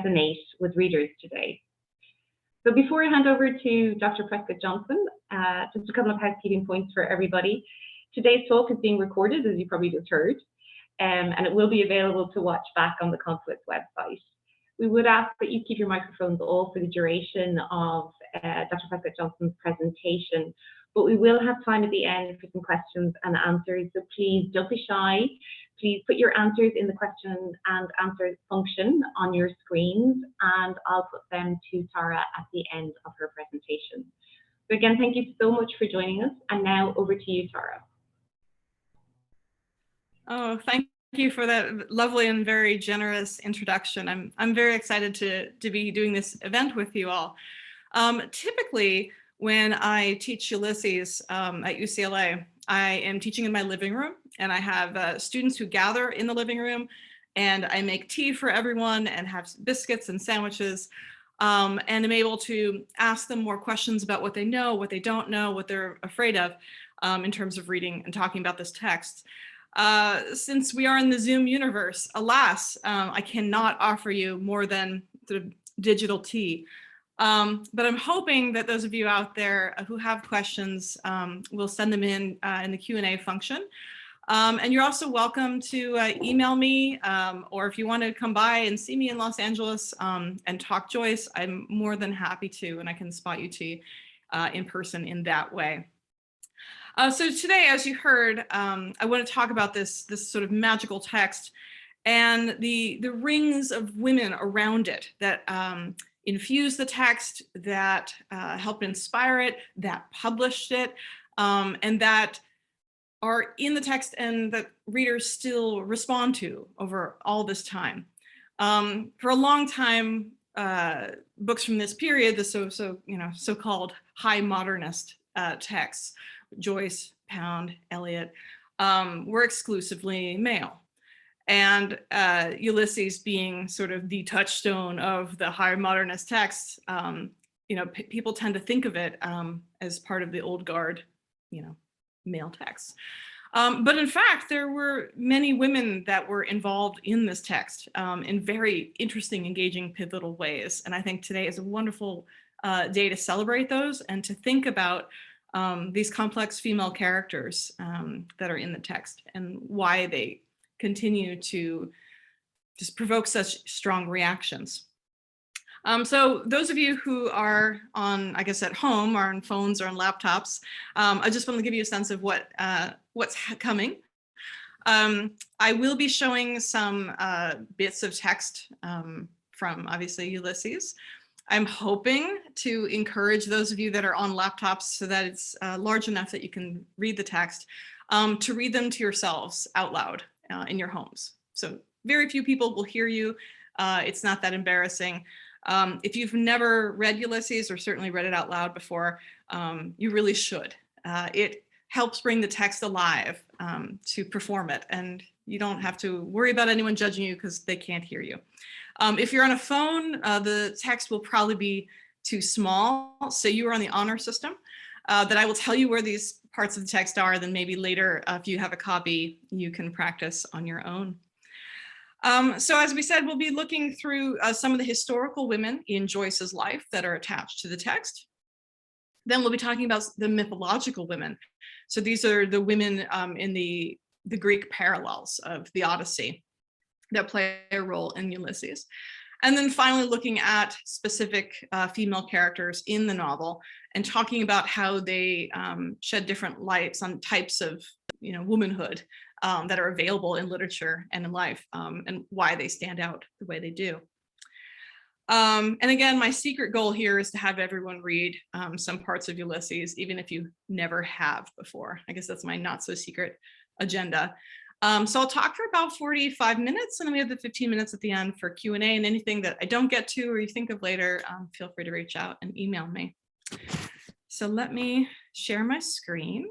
resonate with readers today. So before I hand over to Dr. Prescott-Johnson, just a couple of housekeeping points for everybody. Today's talk is being recorded, as you probably just heard, and it will be available to watch back on the Consulate's website. We would ask that you keep your microphones off for the duration of Dr. Prescott-Johnson's presentation, but we will have time at the end for some questions and answers, so please don't be shy. Please put your answers in the question and answers function on your screens, and I'll put them to Tara at the end of her presentation. So again, thank you so much for joining us, and now over to you, Tara. Oh, thank you for that lovely and very generous introduction. I'm very excited to be doing this event with you all. Typically, when I teach Ulysses at UCLA, I am teaching in my living room, and I have students who gather in the living room, and I make tea for everyone and have biscuits and sandwiches, and I'm able to ask them more questions about what they know, what they don't know, what they're afraid of in terms of reading and talking about this text. Since we are in the Zoom universe, alas, I cannot offer you more than sort of digital tea. But I'm hoping that those of you out there who have questions will send them in the Q&A function. And you're also welcome to email me, or if you want to come by and see me in Los Angeles and talk Joyce, I'm more than happy to, and I can spot you tea in person in that way. So today, as you heard, I want to talk about this sort of magical text and the rings of women around it that infused the text, that helped inspire it, that published it, and that are in the text and that readers still respond to over all this time. For a long time, books from this period, the so-called high modernist texts, Joyce, Pound, Eliot, were exclusively male. And Ulysses being sort of the touchstone of the high modernist texts, people tend to think of it as part of the old guard, male texts. But in fact, there were many women that were involved in this text in very interesting, engaging, pivotal ways. And I think today is a wonderful day to celebrate those and to think about these complex female characters that are in the text and why they continue to just provoke such strong reactions. So those of you who are on, I guess, at home or on phones or on laptops, I just want to give you a sense of what's coming. I will be showing some bits of text from, obviously, Ulysses. I'm hoping to encourage those of you that are on laptops so that it's large enough that you can read the text, to read them to yourselves out loud in your homes. So very few people will hear you. It's not that embarrassing. If you've never read Ulysses or certainly read it out loud before, you really should. It helps bring the text alive to perform it, and you don't have to worry about anyone judging you because they can't hear you. If you're on a phone, the text will probably be too small. So you are on the honor system, that I will tell you where these parts of the text are, then maybe later, if you have a copy, you can practice on your own. So as we said, we'll be looking through some of the historical women in Joyce's life that are attached to the text. Then we'll be talking about the mythological women. So these are the women in the Greek parallels of the Odyssey that play a role in Ulysses. And then finally looking at specific female characters in the novel and talking about how they shed different lights on types of womanhood that are available in literature and in life, and why they stand out the way they do. And again, my secret goal here is to have everyone read some parts of Ulysses, even if you never have before. I guess that's my not so secret agenda. So I'll talk for about 45 minutes, and then we have the 15 minutes at the end for Q&A, and anything that I don't get to or you think of later, feel free to reach out and email me. So let me share my screen.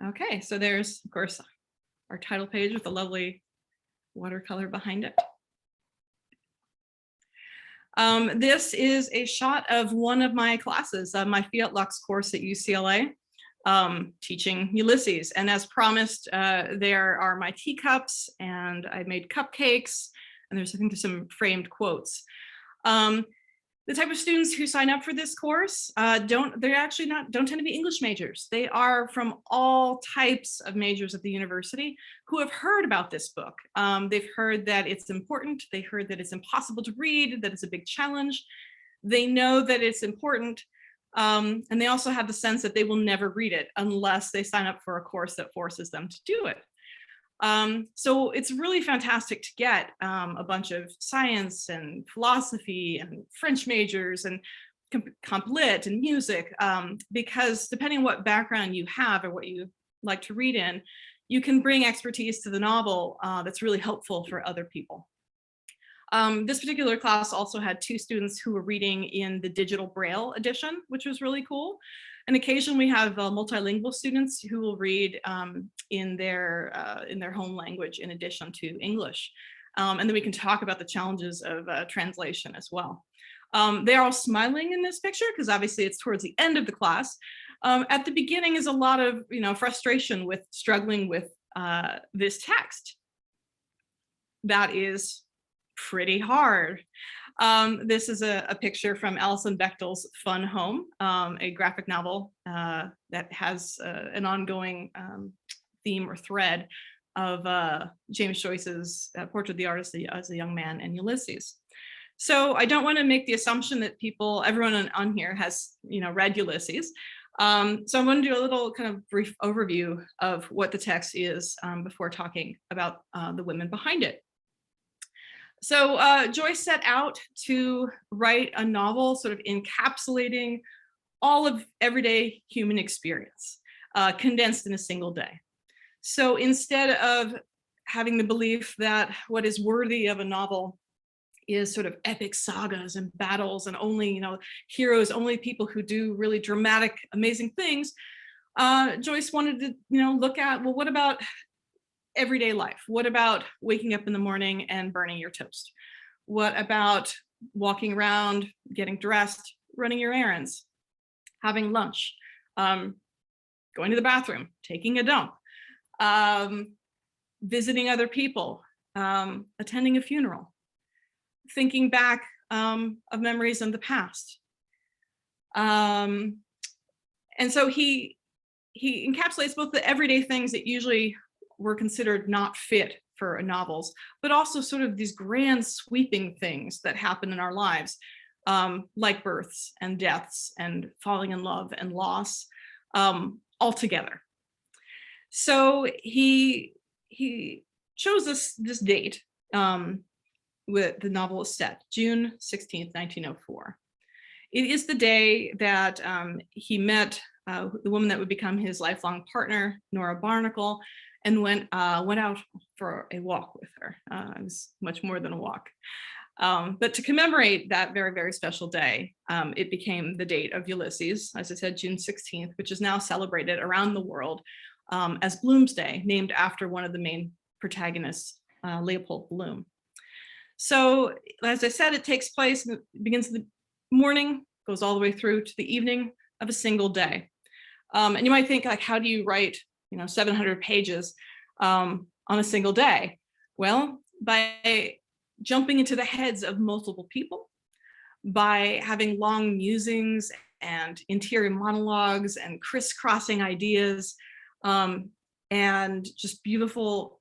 Okay, so there's, of course, our title page with the lovely watercolor behind it. This is a shot of one of my classes, my Fiat Lux course at UCLA, teaching Ulysses. And as promised, there are my teacups, and I made cupcakes, and I think there's some framed quotes. The type of students who sign up for this course don't tend to be English majors. They are from all types of majors at the university who have heard about this book. They've heard that it's important. They heard that it's impossible to read, that it's a big challenge. They know that it's important. And they also have the sense that they will never read it unless they sign up for a course that forces them to do it. So it's really fantastic to get a bunch of science and philosophy and French majors and comp lit and music, because depending on what background you have or what you like to read in, you can bring expertise to the novel that's really helpful for other people. This particular class also had 2 students who were reading in the digital Braille edition, which was really cool. And occasionally we have multilingual students who will read in their home language in addition to English. And then we can talk about the challenges of translation as well. They're all smiling in this picture because obviously it's towards the end of the class. At the beginning is a lot of frustration with struggling with this text. That is pretty hard. This is a picture from Alison Bechdel's Fun Home, a graphic novel that has an ongoing theme or thread of James Joyce's Portrait of the Artist as a Young Man and Ulysses. So I don't want to make the assumption that everyone on here has read Ulysses. So I'm going to do a little kind of brief overview of what the text is before talking about the women behind it. So Joyce set out to write a novel sort of encapsulating all of everyday human experience, condensed in a single day. So instead of having the belief that what is worthy of a novel is sort of epic sagas and battles and only heroes, only people who do really dramatic, amazing things, Joyce wanted to look at, well, what about everyday life? What about waking up in the morning and burning your toast? What about walking around, getting dressed, running your errands, having lunch, going to the bathroom, taking a dump, visiting other people, attending a funeral, thinking back of memories of the past. And so he encapsulates both the everyday things that usually were considered not fit for novels, but also sort of these grand sweeping things that happen in our lives, like births and deaths and falling in love and loss, all together. So he chose this date with the novel is set, June 16th, 1904. It is the day that he met the woman that would become his lifelong partner, Nora Barnacle, and went out for a walk with her. It was much more than a walk. But to commemorate that very, very special day, it became the date of Ulysses, as I said, June 16th, which is now celebrated around the world as Bloom's Day, named after one of the main protagonists, Leopold Bloom. So, as I said, it takes place, begins in the morning, goes all the way through to the evening of a single day. And you might think, like, how do you write 700 pages on a single day? Well, by jumping into the heads of multiple people, by having long musings and interior monologues and crisscrossing ideas, and just beautiful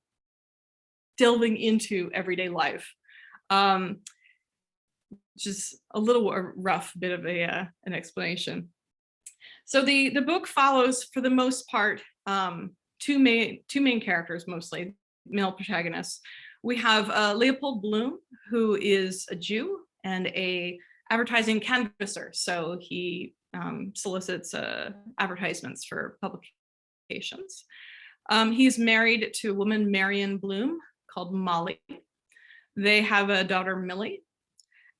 delving into everyday life. Just a little rough bit of an explanation. So the book follows, for the most part, two main characters, mostly male protagonists. We have Leopold Bloom, who is a Jew and a advertising canvasser. So he solicits advertisements for publications. He's married to a woman, Marion Bloom, called Molly. They have a daughter, Millie,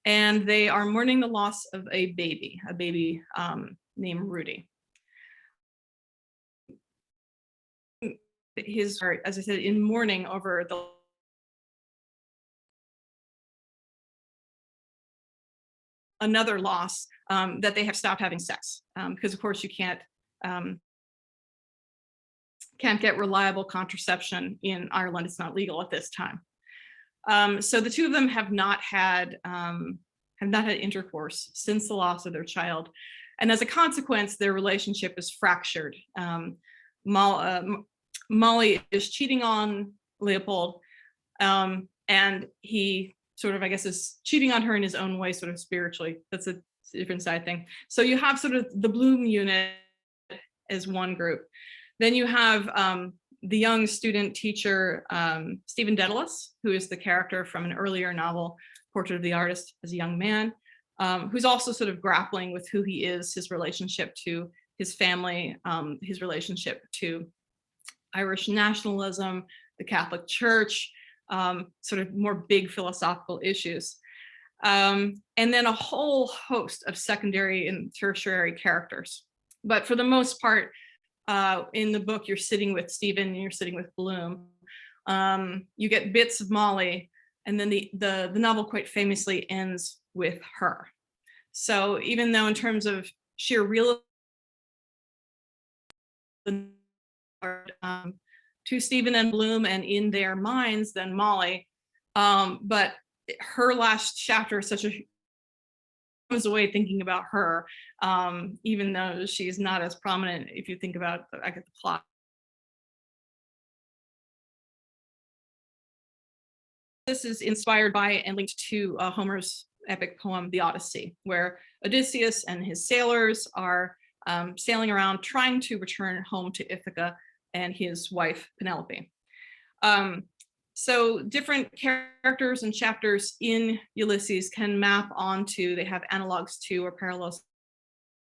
and they are mourning the loss of a baby named Rudy. His heart, as I said, in mourning over the another loss, that they have stopped having sex, because of course you can't get reliable contraception in Ireland. It's not legal at this time. So the two of them have not had intercourse since the loss of their child, and as a consequence, their relationship is fractured. Molly is cheating on Leopold, and he sort of, I guess, is cheating on her in his own way, sort of spiritually. That's a different side thing. So you have sort of the Bloom unit as one group. Then you have the young student teacher, Stephen Dedalus, who is the character from an earlier novel, Portrait of the Artist as a Young Man, who's also sort of grappling with who he is, his relationship to his family, his relationship to Irish nationalism, the Catholic Church, sort of more big philosophical issues. And then a whole host of secondary and tertiary characters. But for the most part, in the book, you're sitting with Stephen and you're sitting with Bloom. You get bits of Molly, and then the novel quite famously ends with her. So even though in terms of sheer real to Stephen and Bloom and in their minds than Molly, but her last chapter is such a comes away thinking about her, even though she's not as prominent if you think about the plot. This is inspired by and linked to Homer's epic poem, The Odyssey, where Odysseus and his sailors are sailing around trying to return home to Ithaca and his wife, Penelope. So different characters and chapters in Ulysses can map onto, they have analogs to or parallels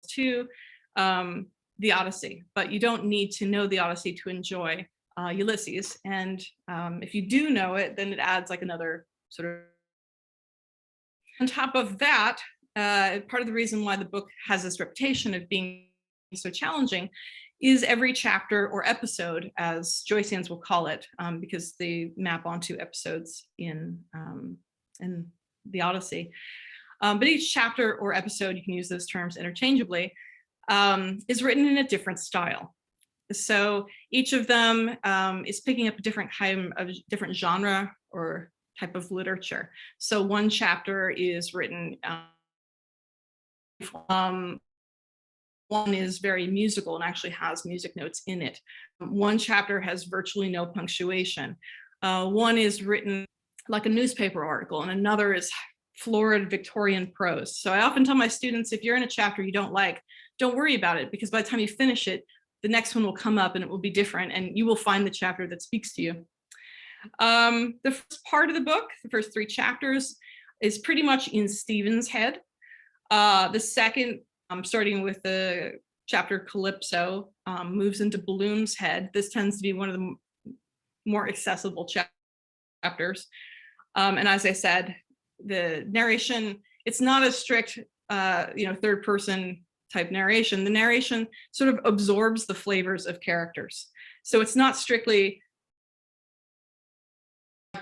to the Odyssey, but you don't need to know the Odyssey to enjoy Ulysses. And if you do know it, then it adds like another sort of. On top of that, part of the reason why the book has this reputation of being so challenging is every chapter or episode, as Joyceans will call it, because they map onto episodes in the Odyssey. But each chapter or episode, you can use those terms interchangeably, is written in a different style. So each of them is picking up a different kind of different genre or type of literature. So one chapter is written, one is very musical and actually has music notes in it. One chapter has virtually no punctuation. One is written like a newspaper article, and another is florid Victorian prose. So I often tell my students, if you're in a chapter you don't like, don't worry about it, because by the time you finish it, the next one will come up and it will be different, and you will find the chapter that speaks to you. The first part of the book, the first 3 chapters, is pretty much in Stephen's head. The second, starting with the chapter Calypso, moves into Bloom's head. This tends to be one of the more accessible chapters. And as I said, the narration, it's not a strict, third person type narration. The narration sort of absorbs the flavors of characters. So it's not strictly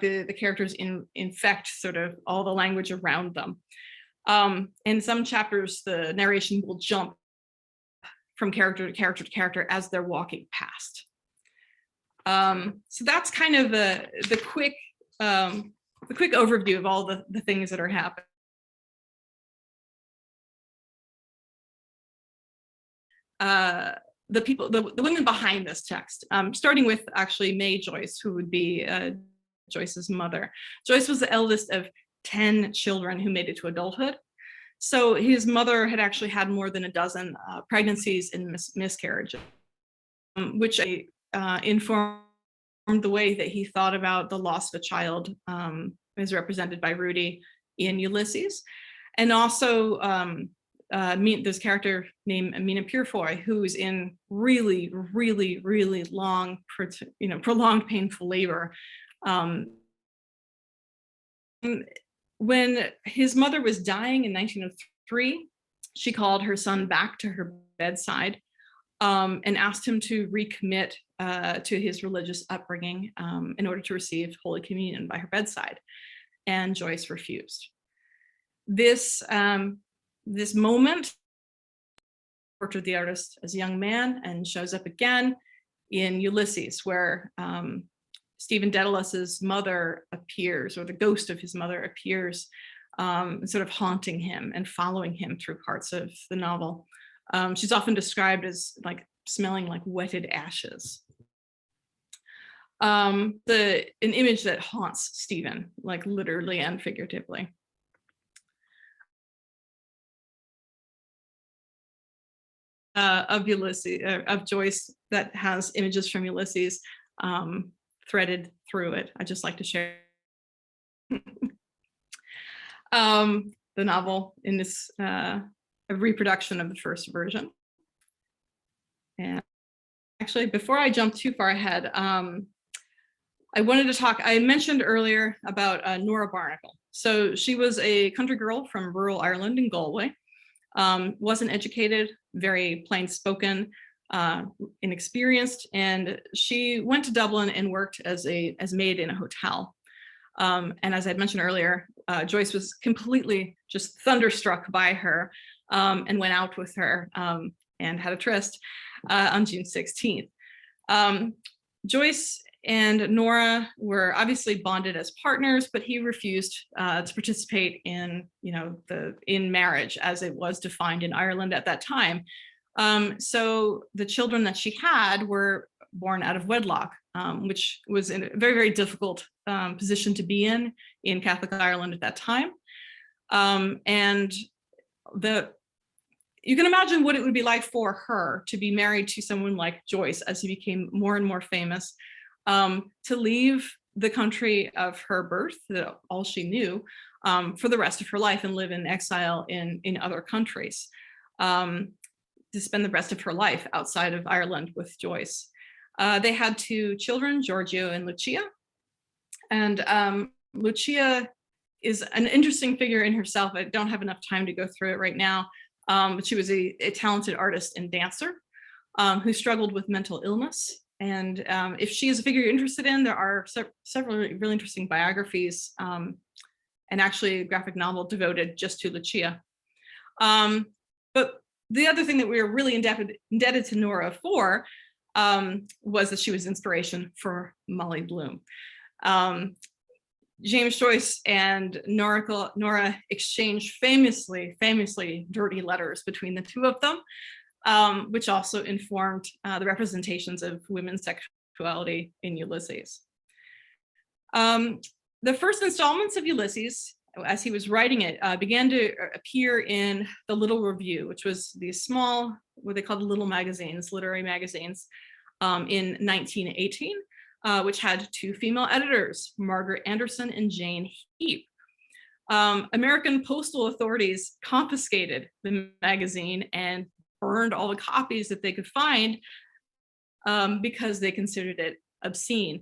the characters infect sort of all the language around them. In some chapters, the narration will jump from character to character to character as they're walking past. So that's kind of the quick overview of all the things that are happening. The women behind this text, starting with actually May Joyce, who would be Joyce's mother. Joyce was the eldest of 10 children who made it to adulthood. So his mother had actually had more than a dozen pregnancies and miscarriages, which informed the way that he thought about the loss of a child, as represented by Rudy in Ulysses. And also this character named Mina Purefoy, who's in really, really, really long, prolonged painful labor. When his mother was dying in 1903, she called her son back to her bedside and asked him to recommit to his religious upbringing in order to receive Holy Communion by her bedside. And Joyce refused. This this moment portrait of the artist as a young man, and shows up again in Ulysses, where Stephen Daedalus's mother appears, or the ghost of his mother appears, sort of haunting him and following him through parts of the novel. She's often described as like smelling like wetted ashes. An image that haunts Stephen, like literally and figuratively. Of Ulysses, of Joyce, that has images from Ulysses threaded through it. I just like to share the novel in this a reproduction of the first version. And actually, before I jump too far ahead, I wanted to talk. I mentioned earlier about Nora Barnacle. So she was a country girl from rural Ireland in Galway. Wasn't educated, very plain spoken, inexperienced, and she went to Dublin and worked as maid in a hotel. And as I mentioned earlier, Joyce was completely just thunderstruck by her and went out with her and had a tryst on June 16th. Joyce and Nora were obviously bonded as partners, but he refused to participate in, in marriage as it was defined in Ireland at that time. So the children that she had were born out of wedlock, which was in a very, very difficult position to be in Catholic Ireland at that time. And you can imagine what it would be like for her to be married to someone like Joyce as he became more and more famous, to leave the country of her birth, all she knew, for the rest of her life and live in exile in other countries, to spend the rest of her life outside of Ireland with Joyce. They had two children, Giorgio and Lucia. And Lucia is an interesting figure in herself. I don't have enough time to go through it right now, but she was a talented artist and dancer who struggled with mental illness. And if she is a figure you're interested in, there are several really interesting biographies and actually a graphic novel devoted just to Lucia. But the other thing that we were really indebted to Nora for was that she was inspiration for Molly Bloom. James Joyce and Nora exchanged famously dirty letters between the two of them, which also informed the representations of women's sexuality in Ulysses. The first installments of Ulysses, as he was writing it, began to appear in the Little Review, which was these small, what they called little magazines, literary magazines, in 1918, which had two female editors, Margaret Anderson and Jane Heap. American postal authorities confiscated the magazine and burned all the copies that they could find because they considered it obscene,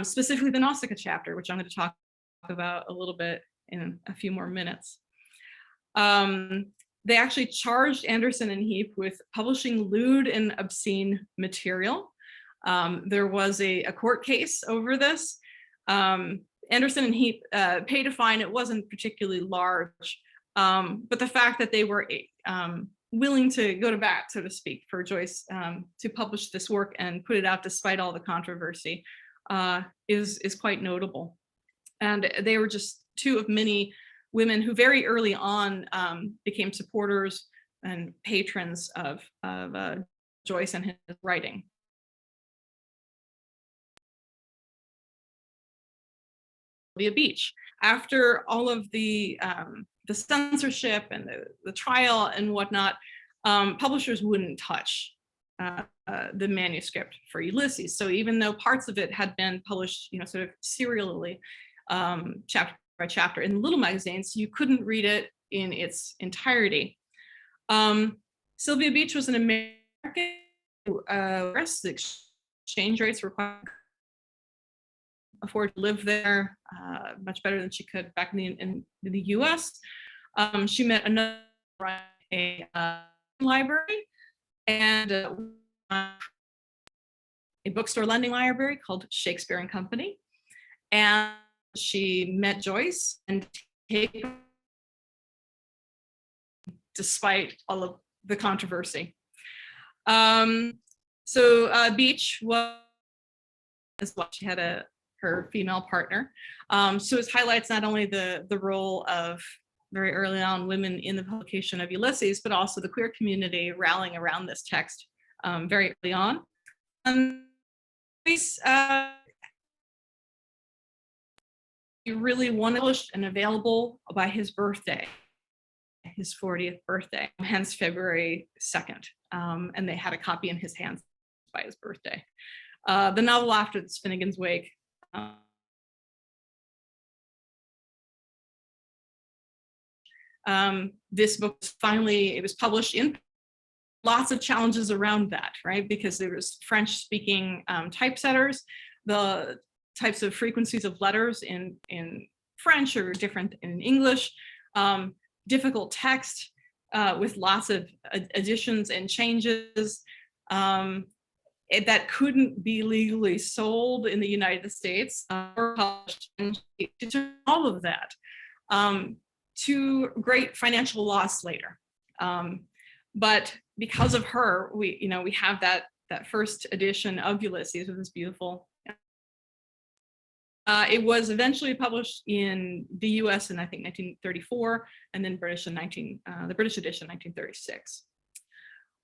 specifically the Nausicaa chapter, which I'm going to talk about a little bit in a few more minutes. They actually charged Anderson and Heap with publishing lewd and obscene material. There was a court case over this. Anderson and Heap paid a fine. It wasn't particularly large, but the fact that they were willing to go to bat, so to speak, for Joyce to publish this work and put it out despite all the controversy is quite notable. And they were just two of many women who very early on became supporters and patrons of Joyce and his writing. Sylvia Beach. After all of the censorship and the trial and whatnot, publishers wouldn't touch the manuscript for Ulysses. So even though parts of it had been published, sort of serially, chapter by chapter in little magazines, you couldn't read it in its entirety. Sylvia Beach was an American who the exchange rates were quite afford to live there much better than she could back in the US. She met another a library and a bookstore lending library called Shakespeare and Company. And she met Joyce and to despite all of the controversy. Beach was, as well, she had her female partner. So it highlights not only the role of very early on women in the publication of Ulysses, but also the queer community rallying around this text very early on. He really wanted published and available by his birthday, his 40th birthday, hence February 2nd. And they had a copy in his hands by his birthday. The novel after Finnegan's Wake this book it was published in lots of challenges around that, right? Because there was French-speaking typesetters, the types of frequencies of letters in French are different in English, difficult text with lots of additions and changes that couldn't be legally sold in the United States or published, and all of that to great financial loss later. But because of her, we have that first edition of Ulysses with this beautiful. It was eventually published in the U.S. in I think 1934, and then the British edition 1936.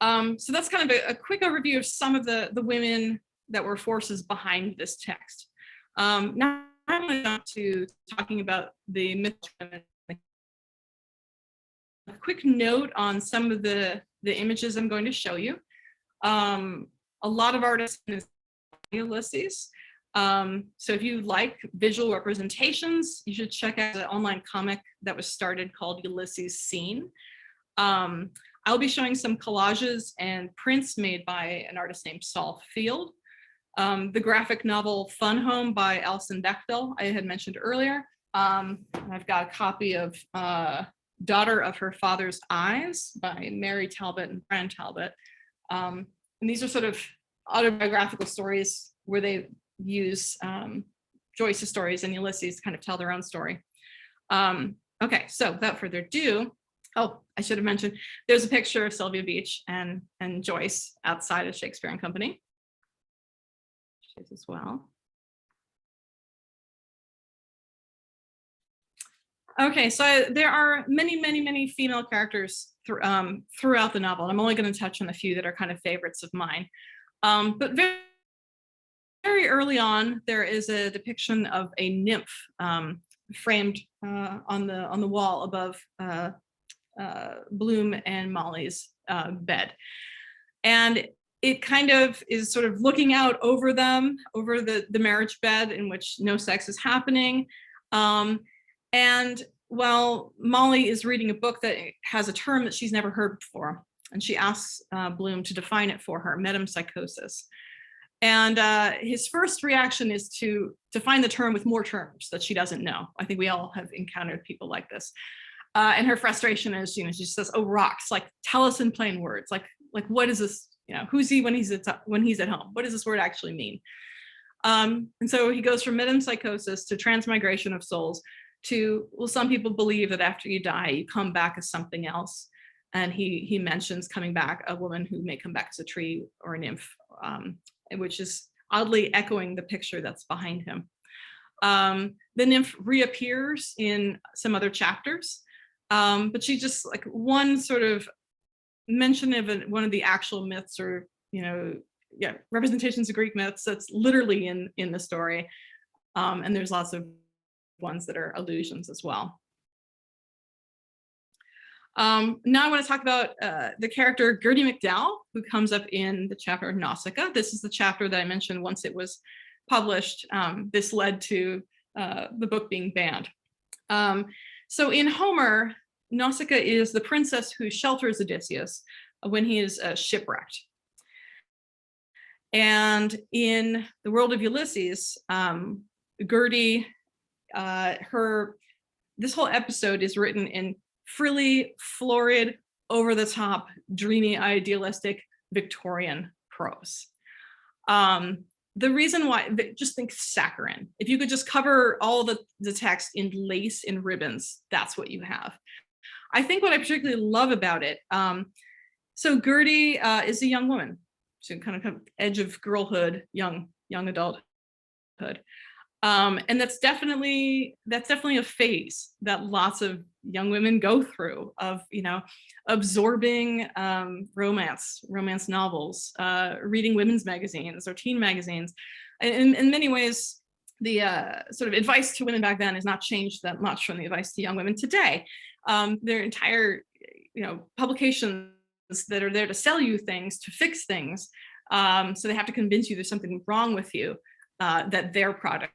So that's kind of a quick overview of some of the women that were forces behind this text. Now I'm going to jump to talking about the myths. A quick note on some of the images I'm going to show you. A lot of artists in Ulysses. So if you like visual representations, you should check out the online comic that was started called Ulysses Scene. I'll be showing some collages and prints made by an artist named Saul Field. The graphic novel Fun Home by Alison Bechdel, I had mentioned earlier. I've got a copy of Daughter of Her Father's Eyes by Mary Talbot and Brian Talbot. And these are sort of autobiographical stories where they use Joyce's stories and Ulysses to kind of tell their own story. Okay, so without further ado, oh, I should have mentioned, there's a picture of Sylvia Beach and Joyce outside of Shakespeare and Company. She's as well. Okay, so there are many female characters throughout the novel. I'm only going to touch on a few that are kind of favorites of mine. But very early on, there is a depiction of a nymph framed on the wall above Bloom and Molly's bed. And it kind of is sort of looking out over them, over the marriage bed in which no sex is happening. And while Molly is reading a book that has a term that she's never heard before, and she asks Bloom to define it for her, metempsychosis. And his first reaction is to define the term with more terms that she doesn't know. I think we all have encountered people like this. And her frustration is, she says, "Oh, rocks! Like, tell us in plain words. Like what is this? Who's he when he's at home? What does this word actually mean?" And so he goes from metempsychosis to transmigration of souls to, well, some people believe that after you die, you come back as something else. And he mentions coming back, a woman who may come back as a tree or a nymph, which is oddly echoing the picture that's behind him. The nymph reappears in some other chapters, but she just, like, one sort of mention of one of the actual myths, or representations of Greek myths that's literally in the story. And there's lots of ones that are allusions as well. Now I want to talk about the character Gerdy Mcdowell, who comes up in the chapter Nausicaa. This is the chapter that I mentioned once it was published. This led to the book being banned. So in Homer, Nausicaa is the princess who shelters Odysseus when he is shipwrecked. And in the world of Ulysses, Gertie, this whole episode is written in frilly, florid, over-the-top, dreamy, idealistic Victorian prose. The reason why, just think saccharin. If you could just cover all the text in lace and ribbons, that's what you have. I think what I particularly love about it, so Gertie is a young woman, so kind of edge of girlhood, young adulthood. And that's definitely a phase that lots of young women go through, of, you know, absorbing romance novels, reading women's magazines or teen magazines. In many ways, the sort of advice to women back then has not changed that much from the advice to young women today. Their entire, you know, publications that are there to sell you things, to fix things. So they have to convince you there's something wrong with you that their product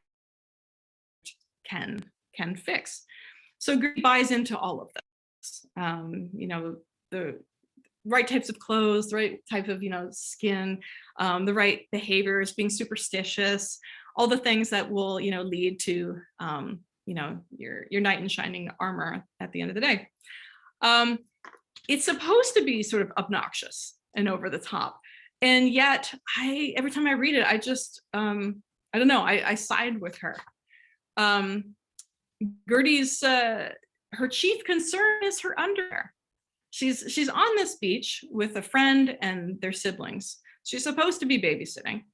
can fix. So Gertie buys into all of this. You know, the right types of clothes, the right type of, you know, skin, the right behaviors, being superstitious, all the things that will, you know, lead to, you know, your knight in shining armor at the end of the day. It's supposed to be sort of obnoxious and over the top, and yet every time I read it, I just I don't know, I side with her. Gertie's her chief concern is her underwear. She's on this beach with a friend and their siblings. She's supposed to be babysitting.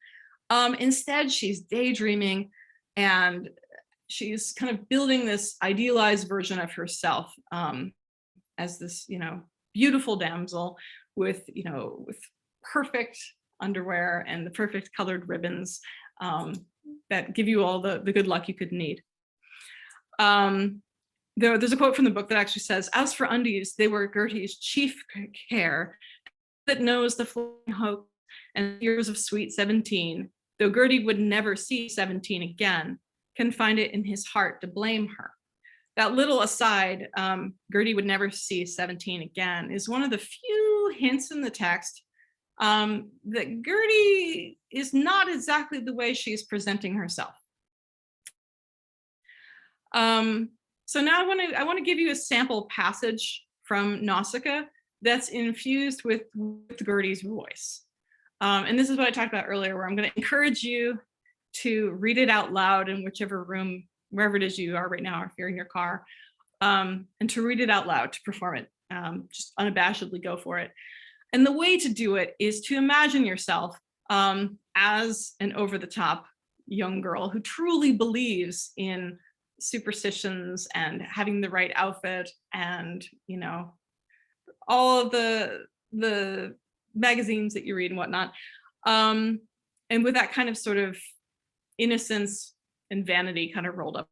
Instead, she's daydreaming, and she's kind of building this idealized version of herself as this, you know, beautiful damsel with, you know, with perfect underwear and the perfect colored ribbons that give you all the good luck you could need. There's a quote from the book that actually says, "As for undies, they were Gertie's chief care, that knows the flowing hope and years of sweet 17, though Gertie would never see 17 again, can find it in his heart to blame her." That little aside, Gertie would never see 17 again, is one of the few hints in the text that Gertie is not exactly the way she's presenting herself. So now I want to give you a sample passage from Nausicaa that's infused with Gertie's voice. And this is what I talked about earlier, where I'm going to encourage you to read it out loud in whichever room, wherever it is you are right now, or if you're in your car, and to read it out loud, to perform it, just unabashedly go for it. And the way to do it is to imagine yourself as an over-the-top young girl who truly believes in superstitions and having the right outfit and, you know, all of the magazines that you read and whatnot. And with that kind of sort of innocence and vanity kind of rolled up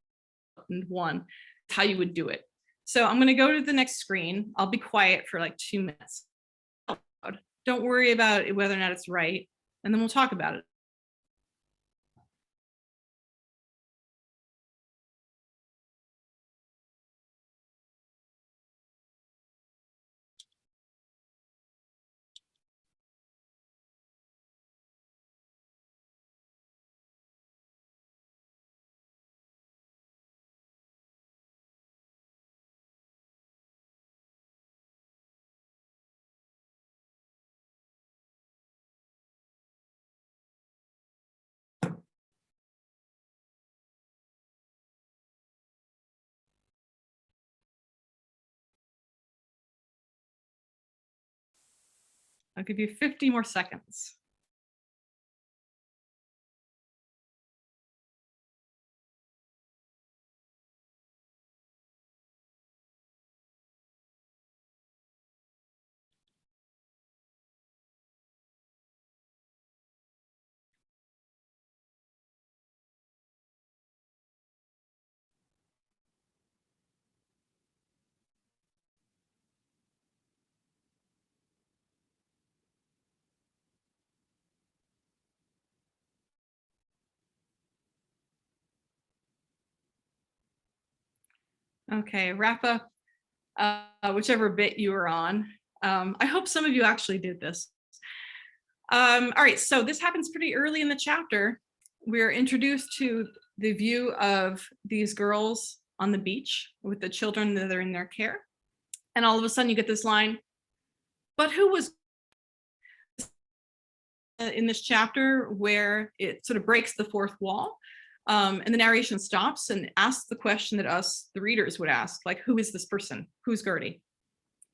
in one, how you would do it. So I'm going to go to the next screen. I'll be quiet for like 2 minutes. Don't worry about whether or not it's right, and then we'll talk about it. I'll give you 50 more seconds. Okay, wrap up whichever bit you were on. I hope some of you actually did this. All right, so this happens pretty early in the chapter. We're introduced to the view of these girls on the beach with the children that are in their care. And all of a sudden you get this line, "But who was," in this chapter, where it sort of breaks the fourth wall. And the narration stops and asks the question that us, the readers, would ask, like, who is this person? Who's Gertie?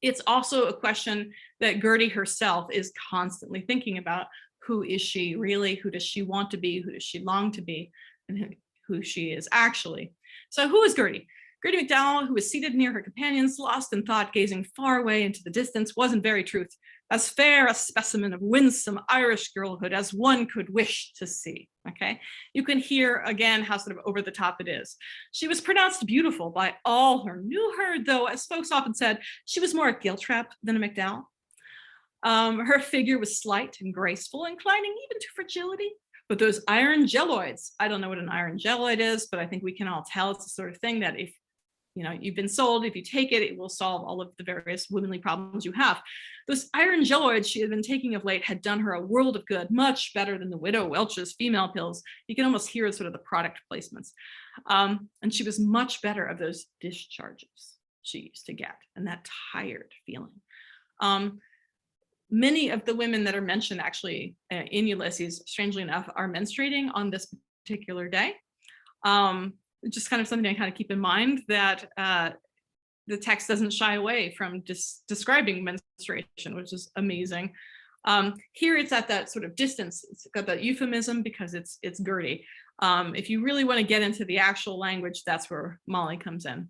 It's also a question that Gertie herself is constantly thinking about. Who is she really? Who does she want to be? Who does she long to be? And who she is actually. So who is Gertie? Gerdy Mcdowell, who was seated near her companions, lost in thought, gazing far away into the distance, was in very truth as fair a specimen of winsome Irish girlhood as one could wish to see. Okay, you can hear again how sort of over the top it is. She was pronounced beautiful by all who knew her, though, as folks often said, she was more a Giltrap than a McDowell. Her figure was slight and graceful, inclining even to fragility. But those iron jelloids, I don't know what an iron jelloid is, but I think we can all tell it's the sort of thing that if you've been sold, if you take it, it will solve all of the various womanly problems you have. Those iron jelloids she had been taking of late had done her a world of good, much better than the Widow Welch's female pills. You can almost hear sort of the product placements. And she was much better of those discharges she used to get, and that tired feeling. Many of the women that are mentioned actually in Ulysses, strangely enough, are menstruating on this particular day. Just kind of something to kind of keep in mind, that the text doesn't shy away from describing menstruation, which is amazing. Here it's at that sort of distance. It's got that euphemism because it's Gertie. If you really want to get into the actual language, that's where Molly comes in.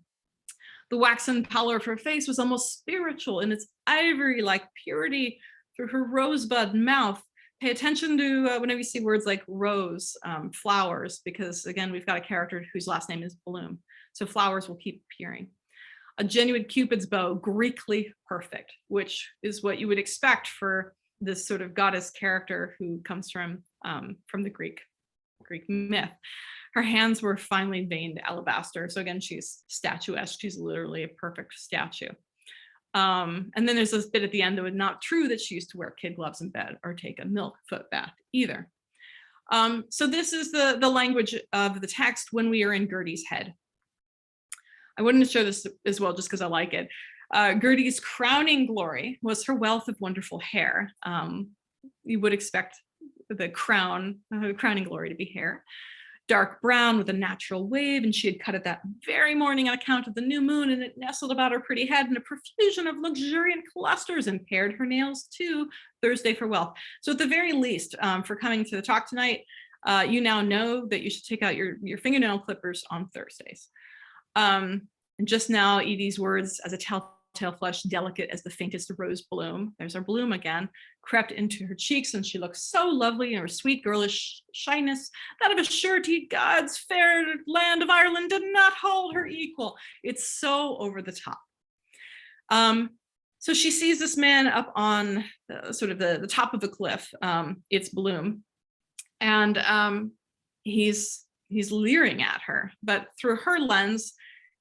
The waxen pallor of her face was almost spiritual in its ivory-like purity through her rosebud mouth. Pay attention to whenever you see words like rose, flowers, because again, we've got a character whose last name is Bloom. So flowers will keep appearing. A genuine Cupid's bow, Greekly perfect, which is what you would expect for this sort of goddess character who comes from the Greek myth. Her hands were finely veined alabaster. So again, she's statuesque. She's literally a perfect statue. And then there's this bit at the end that was not true that she used to wear kid gloves in bed or take a milk foot bath either. So this is the language of the text when we are in Gertie's head. I wanted to show this as well just because I like it. Gertie's crowning glory was her wealth of wonderful hair. You would expect the crowning glory to be hair. Dark brown with a natural wave, and she had cut it that very morning on account of the new moon, and it nestled about her pretty head in a profusion of luxuriant clusters and pared her nails too, Thursday for wealth. So at the very least, for coming to the talk tonight, you now know that you should take out your fingernail clippers on Thursdays. And just now, Edie's words, as a telltale flush, delicate as the faintest rose bloom, there's our bloom again, crept into her cheeks, and she looked so lovely in her sweet girlish shyness that of a surety God's fair land of Ireland did not hold her equal. It's so over the top. So she sees this man up on sort of the top of the cliff. It's Bloom, and he's leering at her, but through her lens,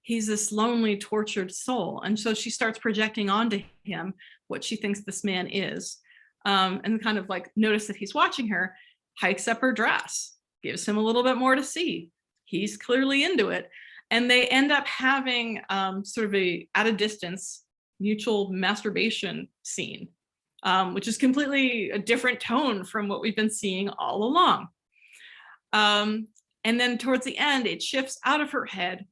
he's this lonely, tortured soul. And so she starts projecting onto him what she thinks this man is. And kind of like notice that he's watching her, hikes up her dress, gives him a little bit more to see. He's clearly into it. And they end up having sort of at a distance, mutual masturbation scene, which is completely a different tone from what we've been seeing all along. And then towards the end, it shifts out of her head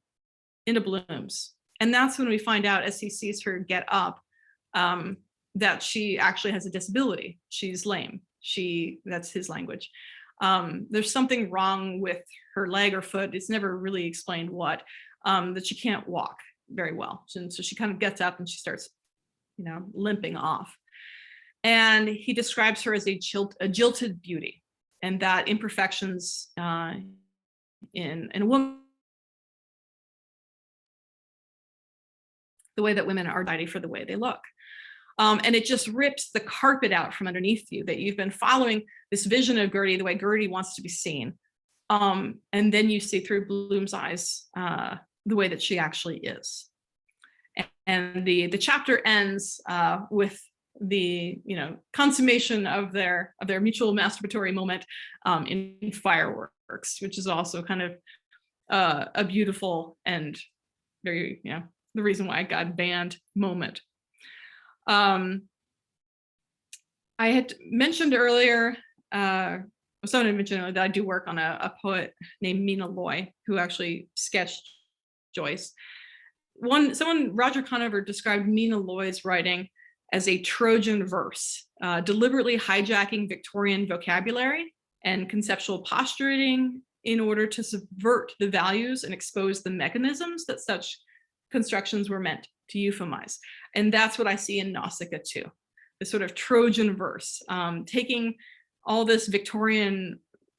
into Bloom's. And that's when we find out, as he sees her get up, that she actually has a disability. She's lame. That's his language. There's something wrong with her leg or foot. It's never really explained what, that she can't walk very well. And so she kind of gets up and she starts, limping off. And he describes her as a jilted beauty, and that imperfections in a woman, the way that women are tidy for the way they look. And it just rips the carpet out from underneath you, that you've been following this vision of Gertie, the way Gertie wants to be seen. And then you see through Bloom's eyes the way that she actually is. And the chapter ends with the consummation of their mutual masturbatory moment in fireworks, which is also kind of a beautiful and very, the reason why it got banned moment. I had mentioned earlier, someone had mentioned that I do work on a poet named Mina Loy, who actually sketched Joyce. Roger Conover described Mina Loy's writing as a Trojan verse, deliberately hijacking Victorian vocabulary and conceptual postulating in order to subvert the values and expose the mechanisms that such constructions were meant to euphemize. And that's what I see in Nausicaa too, the sort of Trojan verse, taking all this Victorian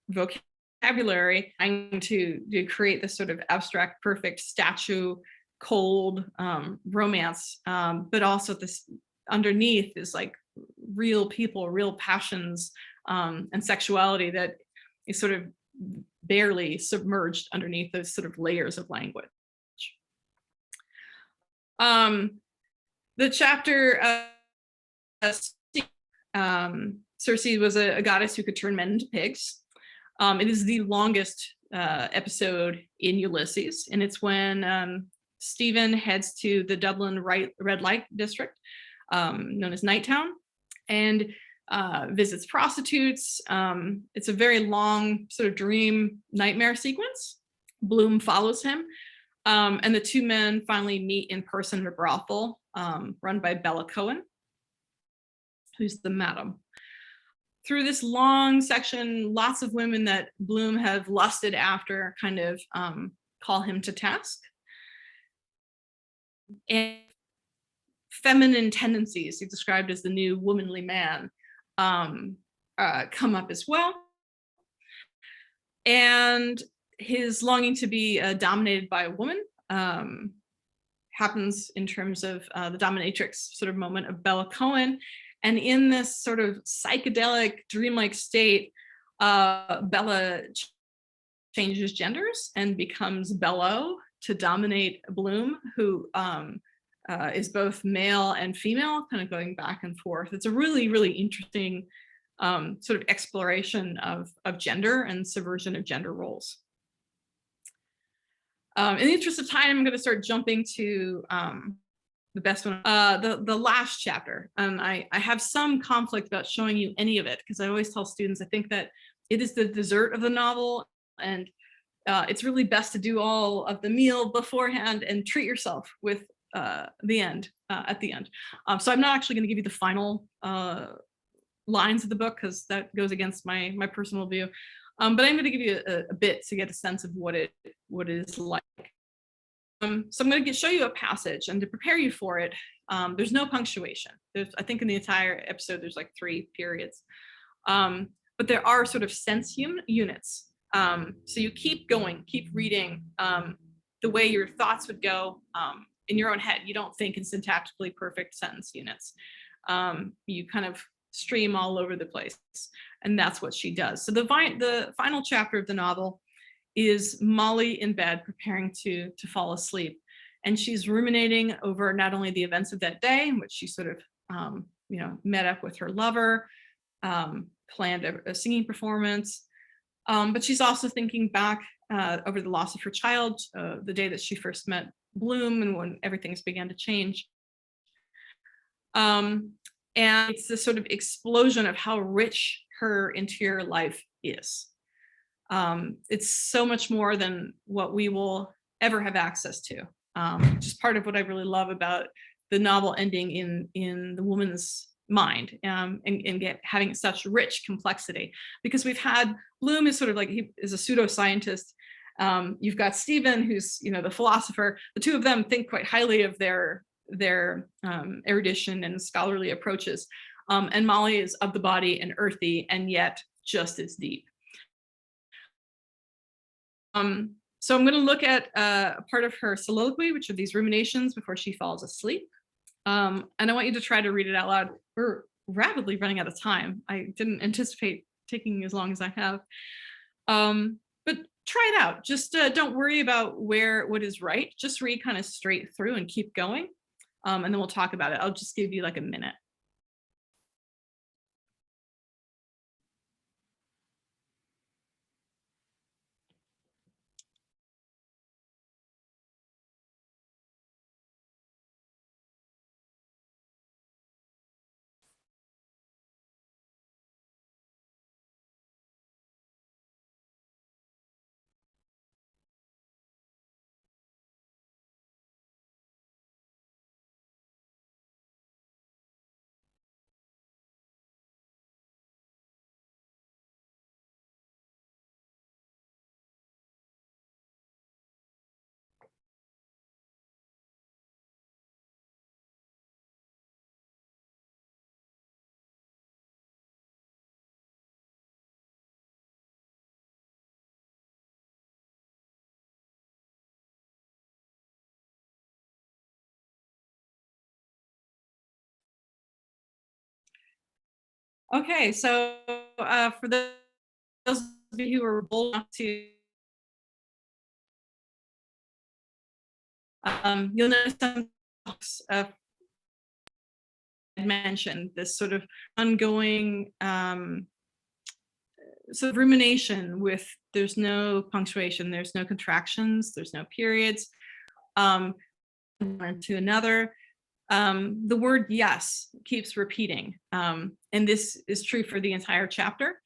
vocabulary trying to create this sort of abstract, perfect statue, cold romance, but also this underneath is like real people, real passions, and sexuality that is sort of barely submerged underneath those sort of layers of language. The chapter, Circe was a goddess who could turn men into pigs. It is the longest episode in Ulysses, and it's when Stephen heads to the Dublin red light district, known as Nighttown, and visits prostitutes. It's a very long sort of dream nightmare sequence. Bloom follows him, and the two men finally meet in person at a brothel run by Bella Cohen, who's the madam. Through this long section, lots of women that Bloom have lusted after kind of call him to task. And feminine tendencies, he described as the new womanly man, come up as well. And his longing to be dominated by a woman happens in terms of the dominatrix sort of moment of Bella Cohen. And in this sort of psychedelic, dreamlike state, Bella changes genders and becomes Bello to dominate Bloom, who is both male and female, kind of going back and forth. It's a really, really interesting sort of exploration of gender and subversion of gender roles. In the interest of time, I'm going to start jumping to the best one, the last chapter. And I have some conflict about showing you any of it, because I always tell students I think that it is the dessert of the novel, and it's really best to do all of the meal beforehand and treat yourself with the end at the end. So I'm not actually going to give you the final lines of the book, because that goes against my personal view. But I'm going to give you a bit to get a sense of what it is like. So I'm going to show you a passage, and to prepare you for it, there's no punctuation. I think in the entire episode, there's like 3 periods. But there are sort of sense units. So you keep going, keep reading the way your thoughts would go in your own head. You don't think in syntactically perfect sentence units. You kind of stream all over the place, and that's what she does. So the final chapter of the novel is Molly in bed preparing to fall asleep, and she's ruminating over not only the events of that day in which she sort of met up with her lover, planned a singing performance, but she's also thinking back over the loss of her child, the day that she first met Bloom, and when everything's began to change. And it's this sort of explosion of how rich her interior life is. It's so much more than what we will ever have access to. Which is part of what I really love about the novel ending in the woman's mind, and having such rich complexity. Because we've had Bloom is sort of like, he is a pseudoscientist. You've got Stephen, who's the philosopher. The two of them think quite highly of their erudition and scholarly approaches. And Molly is of the body and earthy, and yet just as deep. So I'm going to look at a part of her soliloquy, which are these ruminations before she falls asleep. And I want you to try to read it out loud. We're rapidly running out of time. I didn't anticipate taking as long as I have. But try it out. Just don't worry about what is right. Just read kind of straight through and keep going. And then we'll talk about it. I'll just give you like a minute. Okay, so for those of you who are bold enough to, you'll notice some talks mentioned this sort of ongoing sort of rumination with there's no punctuation, there's no contractions, there's no periods, one to another. The word yes keeps repeating. And this is true for the entire chapter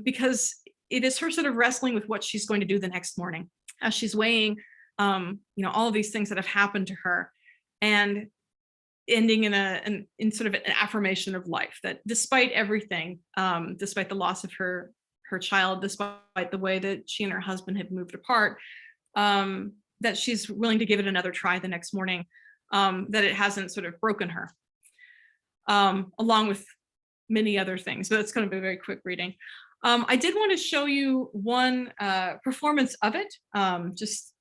because it is her sort of wrestling with what she's going to do the next morning as she's weighing, all of these things that have happened to her and ending in sort of an affirmation of life that despite everything, despite the loss of her child, despite the way that she and her husband had moved apart, that she's willing to give it another try the next morning, that it hasn't sort of broken her, along with many other things, but it's going to be a very quick reading. I did want to show you one performance of it, just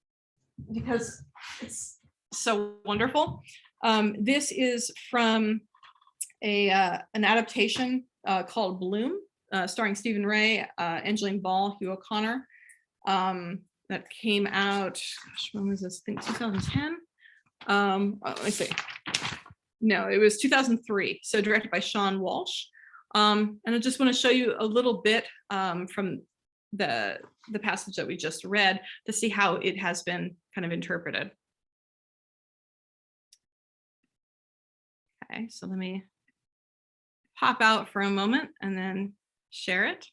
because it's so wonderful. This is from an adaptation called Bloom, starring Stephen Ray, Angeline Ball, Hugh O'Connor, that came out, gosh, when was this? I think 2010. Let me see. No, it was 2003. So directed by Sean Walsh. And I just want to show you a little bit from the passage that we just read to see how it has been kind of interpreted. Okay, so let me pop out for a moment and then share it.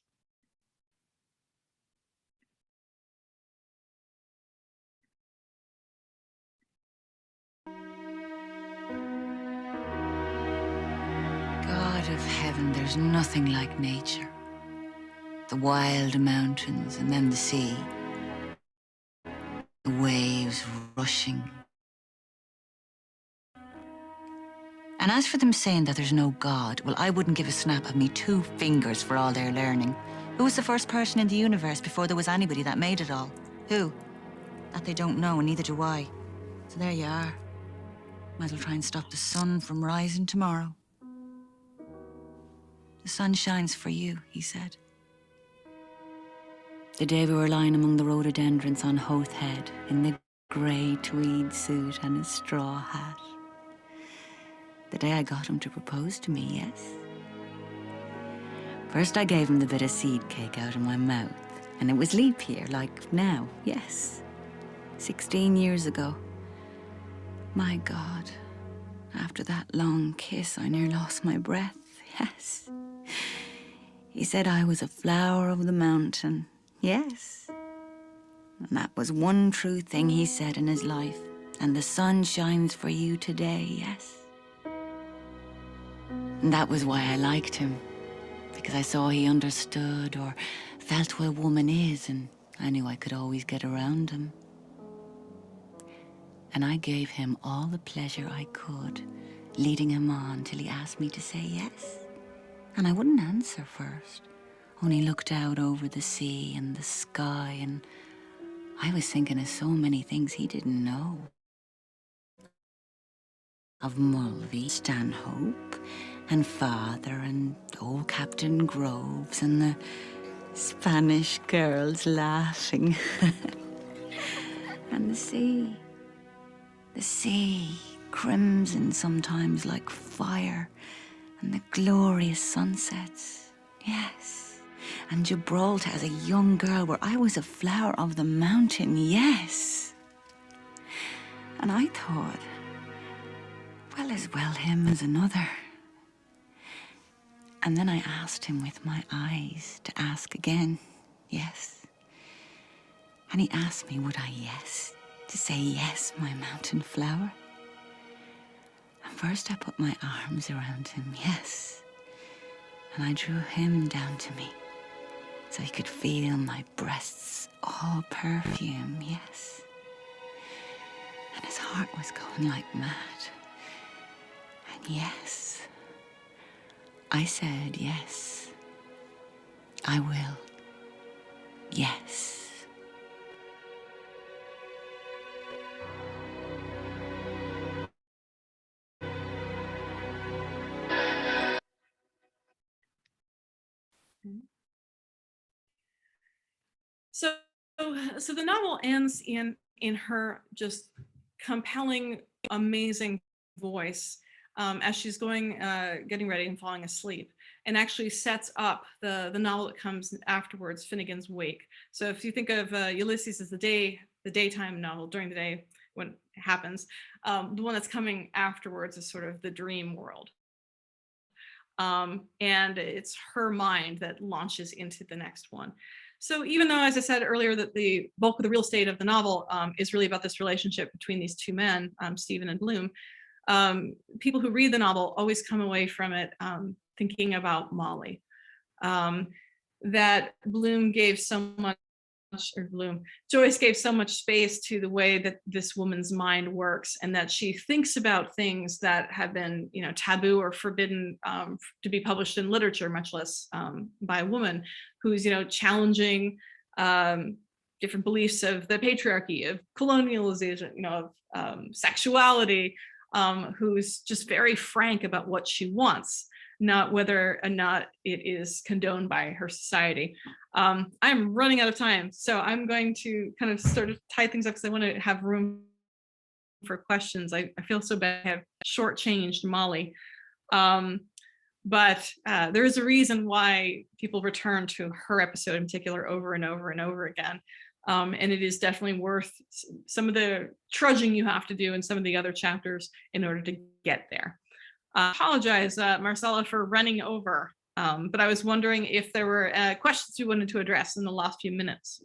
God of heaven, there's nothing like nature. The wild mountains and then the sea. The waves rushing. And as for them saying that there's no God, well, I wouldn't give a snap of me 2 fingers for all their learning. Who was the first person in the universe before there was anybody that made it all? Who? That they don't know, and neither do I. So there you are. Might as well try and stop the sun from rising tomorrow. The sun shines for you, he said. The day we were lying among the rhododendrons on Hoath Head in the grey tweed suit and his straw hat. The day I got him to propose to me, yes. First I gave him the bit of seed cake out of my mouth, and it was leap year, like now, yes. 16 years ago. My God, after that long kiss, I near lost my breath, yes. He said I was a flower of the mountain, yes. And that was one true thing he said in his life. And the sun shines for you today, yes. And that was why I liked him, because I saw he understood or felt what a woman is, and I knew I could always get around him. And I gave him all the pleasure I could, leading him on till he asked me to say yes. And I wouldn't answer first, only looked out over the sea and the sky, and I was thinking of so many things he didn't know. Of Mulvey, Stanhope, and Father, and old Captain Groves, and the Spanish girls laughing. And the sea, crimson sometimes like fire, and the glorious sunsets, yes. And Gibraltar as a young girl where I was a flower of the mountain, yes. And I thought, well, as well him as another. And then I asked him with my eyes to ask again, yes. And he asked me, would I yes, to say yes, my mountain flower? And first I put my arms around him, yes. And I drew him down to me, so he could feel my breasts all perfume, yes. And his heart was going like mad. And yes, I said yes, I will, yes. So, so the novel ends in her just compelling, amazing voice as she's getting ready and falling asleep, and actually sets up the novel that comes afterwards, Finnegan's Wake. So if you think of Ulysses as the daytime novel during the day when it happens, the one that's coming afterwards is sort of the dream world. And it's her mind that launches into the next one. So even though, as I said earlier, that the bulk of the real estate of the novel is really about this relationship between these two men, Stephen and Bloom, people who read the novel always come away from it thinking about Molly. That Bloom gave so much, Joyce gave so much space to the way that this woman's mind works, and that she thinks about things that have been, taboo or forbidden to be published in literature, much less by a woman who's, challenging different beliefs of the patriarchy, of colonialization, of sexuality, who's just very frank about what she wants, not whether or not it is condoned by her society. I'm running out of time, so I'm going to kind of sort of tie things up because I want to have room for questions. I feel so bad I have shortchanged Molly. But there is a reason why people return to her episode in particular over and over and over again. And it is definitely worth some of the trudging you have to do in some of the other chapters in order to get there. I apologize, Marcella, for running over, but I was wondering if there were questions you wanted to address in the last few minutes.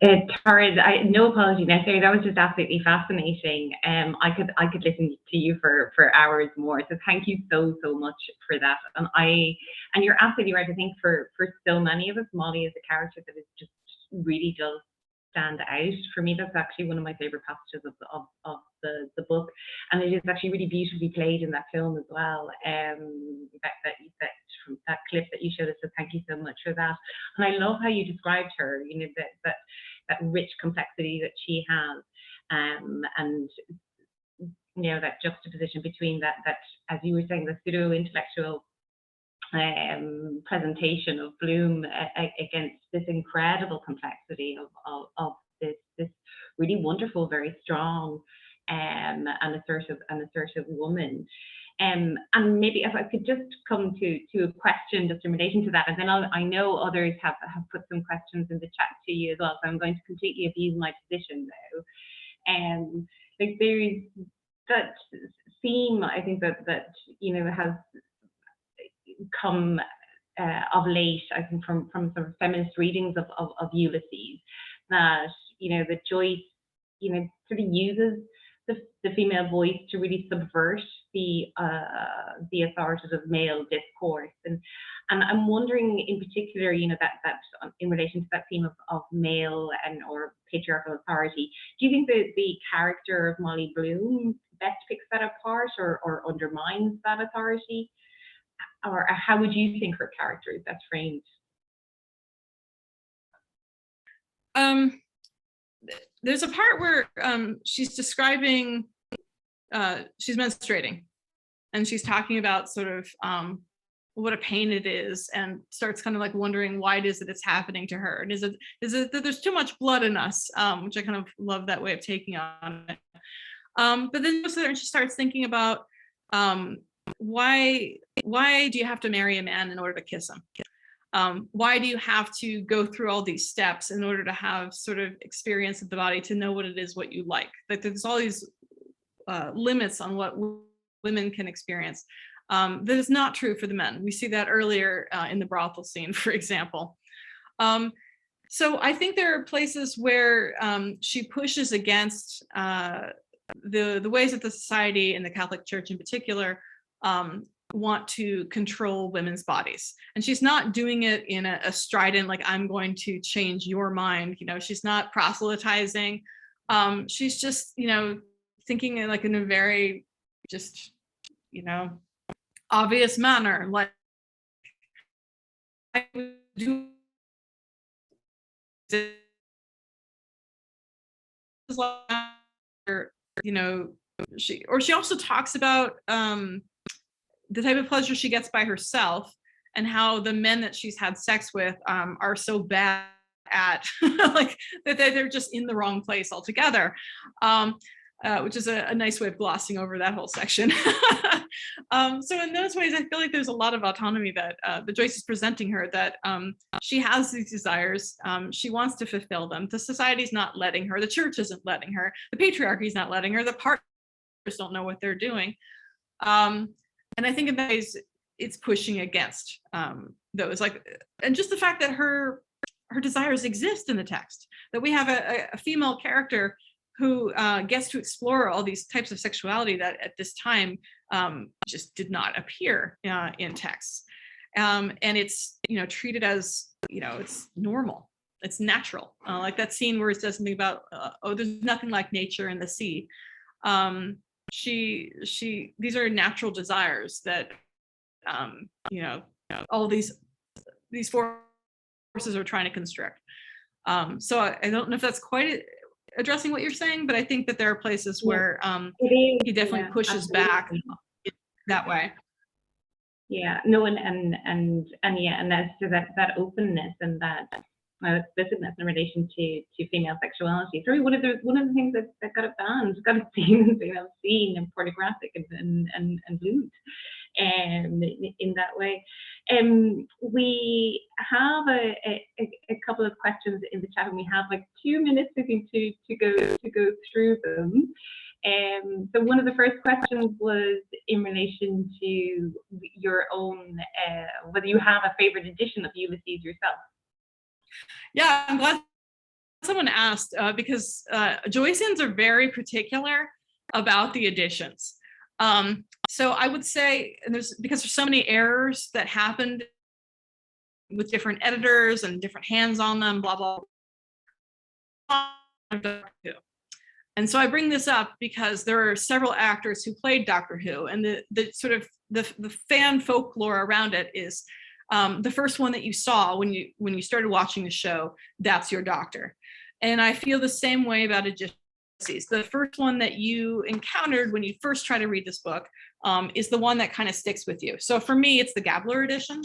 Tara, no apology necessary. That was just absolutely fascinating. I could listen to you for hours more. So thank you so much for that. And you're absolutely right. I think for so many of us, Molly is a character that is just really does stand out. For me, that's actually one of my favorite passages of the book, and it is actually really beautifully played in that film as well. That from that clip that you showed us. So thank you so much for that. And I love how you described her. That rich complexity that she has, and that juxtaposition between that as you were saying, the pseudo-intellectual presentation of Bloom against this incredible complexity of this really wonderful, very strong and assertive woman. And maybe if I could just come to a question just in relation to that, and then I know others have put some questions in the chat to you as well, so I'm going to completely abuse my position now. Like there's that theme, I think that has come of late, I think from sort of feminist readings of Ulysses, that that Joyce sort of uses the female voice to really subvert the authoritative male discourse, and I'm wondering in particular, that in relation to that theme of male or patriarchal authority, do you think that the character of Molly Bloom best picks that apart or undermines that authority, or how would you think her character is best framed? There's a part where she's describing, she's menstruating, and she's talking about sort of what a pain it is, and starts kind of like wondering why it is that it's happening to her, and is it that there's too much blood in us, which I kind of love that way of taking on it. But then she starts thinking about why do you have to marry a man in order to kiss him? Why do you have to go through all these steps in order to have sort of experience of the body, to know what it is, what you like? Like there's all these limits on what women can experience. That is not true for the men. We see that earlier in the brothel scene, for example. So I think there are places where she pushes against the ways that the society and the Catholic Church in particular want to control women's bodies. And she's not doing it in a strident, like, I'm going to change your mind. She's not proselytizing. She's just, thinking in a very just, obvious manner. Like, I would do this, she also talks about the type of pleasure she gets by herself, and how the men that she's had sex with are so bad at like that they're just in the wrong place altogether, which is a nice way of glossing over that whole section. So in those ways, I feel like there's a lot of autonomy that Joyce is presenting her, that she has these desires, she wants to fulfill them. The society's not letting her, the church isn't letting her, the patriarchy's not letting her, the partners don't know what they're doing. And I think in that ways, it's pushing against those, like, and just the fact that her desires exist in the text, that we have a female character who gets to explore all these types of sexuality that at this time just did not appear in texts. And it's, treated as, it's normal, it's natural. Like that scene where it says something about, oh, there's nothing like nature in the sea. These are natural desires that, all these forces are trying to constrict. So I don't know if that's quite addressing what you're saying, but I think that there are places where he definitely pushes back that way. Yeah, no, and that's so that openness and that explicitness in relation to female sexuality. It's really one of the things that got it banned, got it seen and pornographic and lewd, in that way. We have a couple of questions in the chat, and we have like 2 minutes, I think, to go through them. So one of the first questions was in relation to your own, whether you have a favorite edition of Ulysses yourself. Yeah, I'm glad someone asked, because Joyceans are very particular about the editions. So I would say, and because there's so many errors that happened with different editors and different hands on them, blah, blah, blah. And so I bring this up because there are several actors who played Doctor Who, and the sort of the fan folklore around it is the first one that you saw when you started watching the show, that's your doctor. And I feel the same way about editions. The first one that you encountered when you first try to read this book is the one that kind of sticks with you. So for me, it's the Gabler edition,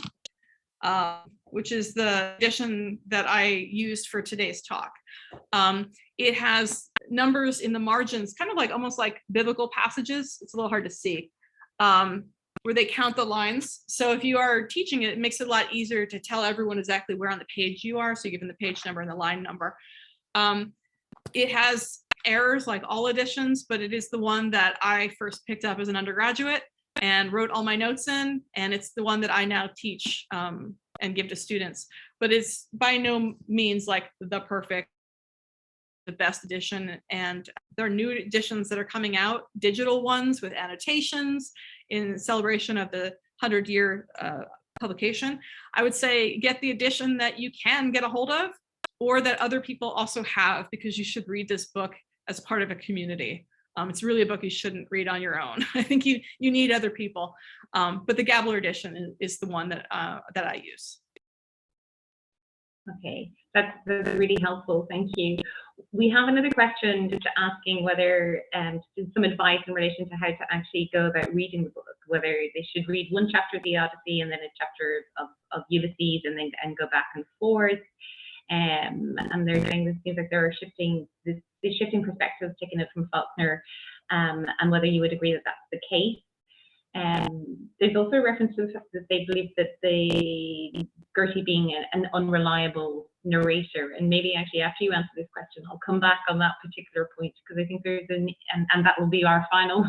which is the edition that I used for today's talk. It has numbers in the margins, kind of like almost like biblical passages. It's a little hard to see, where they count the lines. So if you are teaching it, it makes it a lot easier to tell everyone exactly where on the page you are. So you give them the page number and the line number. It has errors like all editions, but it is the one that I first picked up as an undergraduate and wrote all my notes in, and it's the one that I now teach and give to students. But it's by no means like the best edition, and there are new editions that are coming out, digital ones with annotations in celebration of the 100-year publication. I would say get the edition that you can get a hold of, or that other people also have, because you should read this book as part of a community. It's really a book you shouldn't read on your own. I think you need other people, but the Gabler edition is the one that I use. Okay, that's really helpful. Thank you. We have another question just asking whether some advice in relation to how to actually go about reading the book, whether they should read one chapter of the Odyssey and then a chapter of Ulysses and go back and forth. And they're saying this seems like there are shifting perspectives taken it from Faulkner, and whether you would agree that that's the case. There's also reference to the fact that they believe that Gertie being an unreliable narrator, and maybe actually after you answer this question, I'll come back on that particular point, because I think there's and that will be our final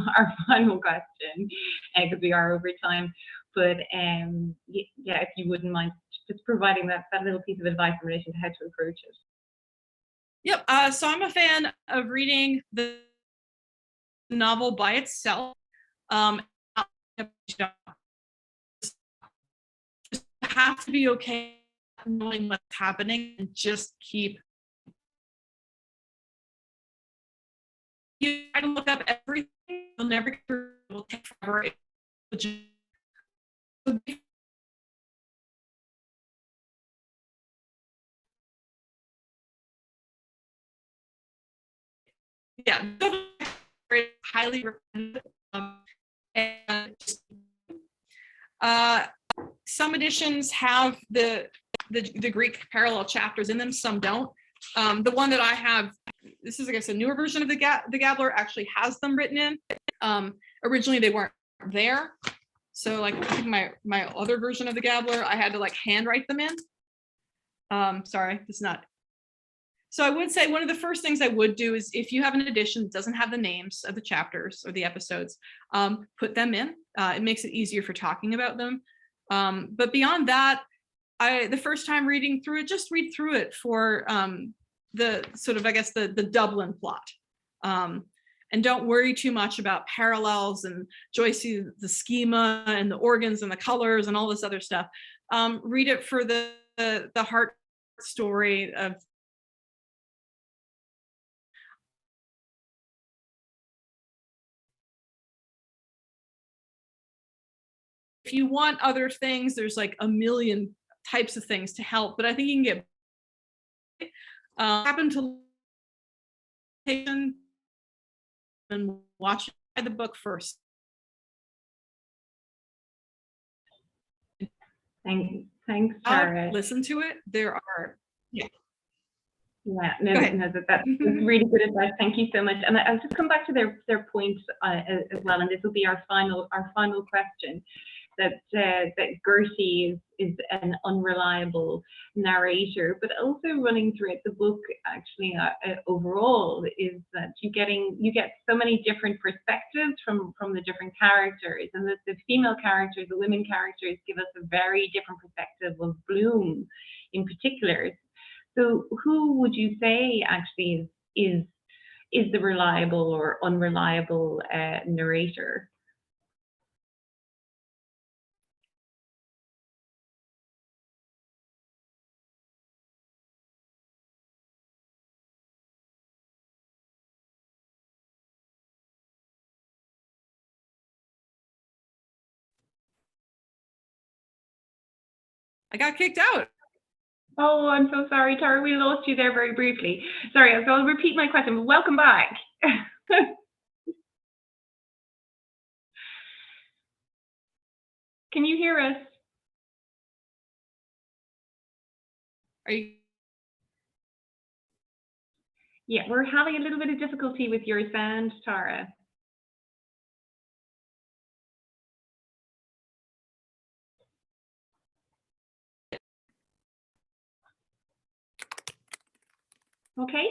question, because we are over time. But yeah, if you wouldn't mind just providing that little piece of advice in relation to how to approach it. Yep. So I'm a fan of reading the novel by itself. Just have to be okay knowing what's happening and just keep. You try to look up everything, you'll never get through. It will take forever. Yeah, highly recommended. And just Some editions have the Greek parallel chapters in them, some don't. The one that I have, this is, I guess, a newer version of the Gabbler, actually has them written in. Originally, they weren't there. So like, I think my other version of the Gabbler, I had to like handwrite them in. Sorry, it's not. So I would say one of the first things I would do is, if you have an edition that doesn't have the names of the chapters or the episodes, put them in. It makes it easier for talking about them. But beyond that, the first time reading through it, just read through it for the sort of, I guess, the Dublin plot. And don't worry too much about parallels and Joyce's, the schema and the organs and the colors and all this other stuff. Read it for the heart story of if you want other things, there's like a million types of things to help, but I think you can get happen to and watch the book first. Thanks, Tara. Listen to it. There are, yeah, no, that's really good advice. Thank you so much. And I'll just come back to their points as well. And this will be our final question. That Gertie is an unreliable narrator, but also running through it, the book actually overall is that you get so many different perspectives from the different characters, and that the female characters, the women characters, give us a very different perspective of Bloom in particular. So who would you say actually is the reliable or unreliable narrator? I got kicked out. Oh, I'm so sorry, Tara. We lost you there very briefly. Sorry, so I'll repeat my question. Welcome back. Can you hear us? Are you? Yeah, we're having a little bit of difficulty with your sound, Tara. Okay.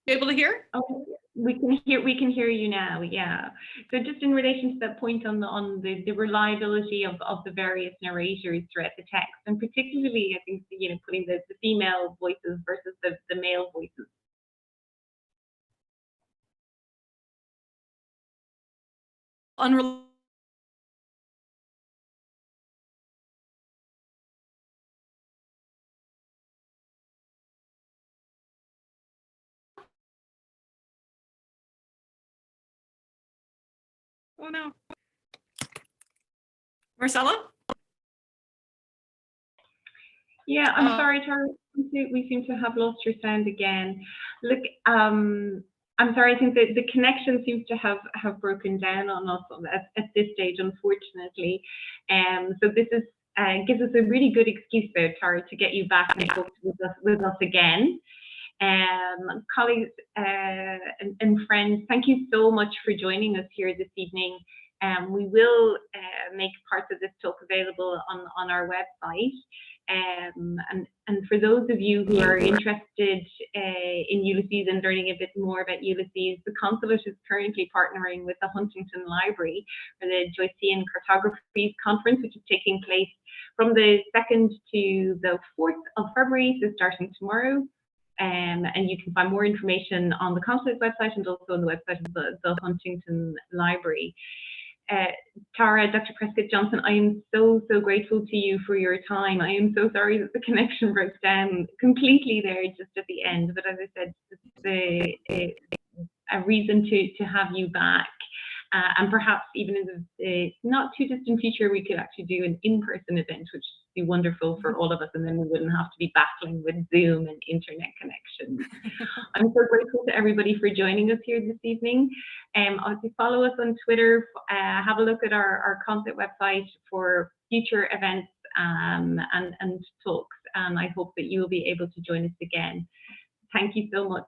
You able to hear? Okay. We can hear you now. Yeah. So just in relation to that point on the reliability of the various narrators throughout the text, and particularly I think putting the female voices versus the male voices. Unreliable. Oh no. Marcella? Yeah, I'm sorry, Tara. We seem to have lost your sound again. Look, I'm sorry. I think that the connection seems to have broken down on us at this stage, unfortunately. So this is gives us a really good excuse there, Tara, to get you back and talk with us again. Colleagues and friends, thank you so much for joining us here this evening. We will make parts of this talk available on our website. And for those of you who are interested in Ulysses and learning a bit more about Ulysses, the Consulate is currently partnering with the Huntington Library for the Joycean Cartographies Conference, which is taking place from the 2nd to the 4th of February, so starting tomorrow. And you can find more information on the Consulate website and also on the website of the Huntington Library. Tara, Dr. Prescott-Johnson, I am so grateful to you for your time. I am so sorry that the connection broke down completely there just at the end, but as I said, a reason to have you back. And perhaps even in the not too distant future, we could actually do an in-person event, which be wonderful for all of us, and then we wouldn't have to be battling with Zoom and internet connections. I'm so grateful to everybody for joining us here this evening. Obviously follow us on Twitter, have a look at our Consulate website for future events and talks, and I hope that you will be able to join us again. Thank you so much.